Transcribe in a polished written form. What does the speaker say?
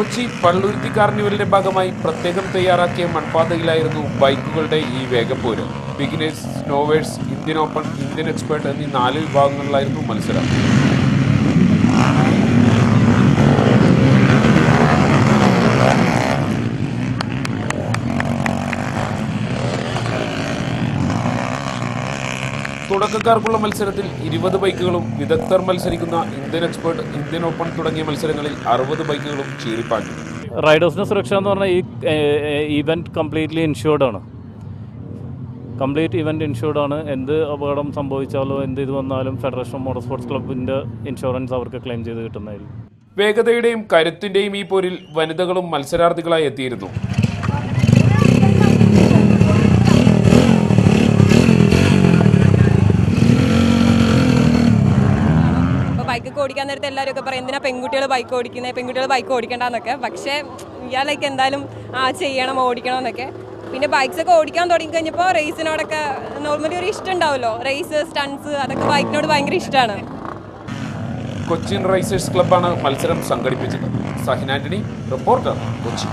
കൊച്ചി പള്ളുരുത്തി കാർണിവലിന്റെ ഭാഗമായി പ്രത്യേകം തയ്യാറാക്കിയ മൺപാതയിലായിരുന്നു ബൈക്കുകളുടെ ഈ വേഗപ്പോര്. ബിഗിനേഴ്സ്, സ്നോവേഴ്സ്, ഇന്ത്യൻ ഓപ്പൺ, ഇന്ത്യൻ എക്സ്പേർട്ട് എന്നീ 4 വിഭാഗങ്ങളിലായിരുന്നു മത്സരം. തുടക്കക്കാർക്കുള്ള മത്സരത്തിൽ 20 ബൈക്കുകളും, വിദഗ്ധർ മത്സരിക്കുന്ന ഇന്ത്യൻ എക്സ്പേർട്ട്, ഇന്ത്യൻ ഓപ്പൺ തുടങ്ങിയ മത്സരങ്ങളിൽ 60 ബൈക്കുകളും ചീറിപ്പാഞ്ഞു. റൈഡേഴ്സിന് സുരക്ഷ എന്ന് പറഞ്ഞാൽ ഈ ഇവൻറ്റ് കംപ്ലീറ്റ്ലി ഇൻഷുർഡ് ആണ്. എന്ത് അപകടം സംഭവിച്ചാലോ എന്ത് ഇത് വന്നാലും ഫെഡറേഷൻ ഓഫ് മോട്ടോർ സ്പോർട്സ് ക്ലബിൻ്റെ ഇൻഷുറൻസ് അവർക്ക് ക്ലെയിം ചെയ്ത് കിട്ടുന്നതായിരിക്കും. വേഗതയുടെയും കരുത്തിൻ്റെയും ഈ പോരിൽ വനിതകളും മത്സരാർത്ഥികളായി എത്തിയിരുന്നു. ബൈക്കൊക്കെ ഓടിക്കാൻ നേരത്തെ എല്ലാവരും ഒക്കെ പറയും എന്തിനാ പെൺകുട്ടികൾ ബൈക്ക് ഓടിക്കേണ്ടെന്നൊക്കെ. പക്ഷേ ഇയാളേക്ക് എന്തായാലും ചെയ്യണം, ഓടിക്കണം എന്നൊക്കെ. പിന്നെ ബൈക്സൊക്കെ ഓടിക്കാൻ തുടങ്ങിക്കഴിഞ്ഞപ്പോൾ റേസിനോടൊക്കെ നോർമലി ഒരു ഇഷ്ടം ഉണ്ടാവുമല്ലോ. റേസ്, സ്റ്റൺസ്, അതൊക്കെ ബൈക്കിനോട് ഭയങ്കര ഇഷ്ടമാണ്. കൊച്ചിൻ റൈസേഴ്സ് ക്ലബ്ബാണ് മത്സരം സംഘടിപ്പിച്ചത്. സഹിൻ ആന്റണി, റിപ്പോർട്ടർ, കൊച്ചി.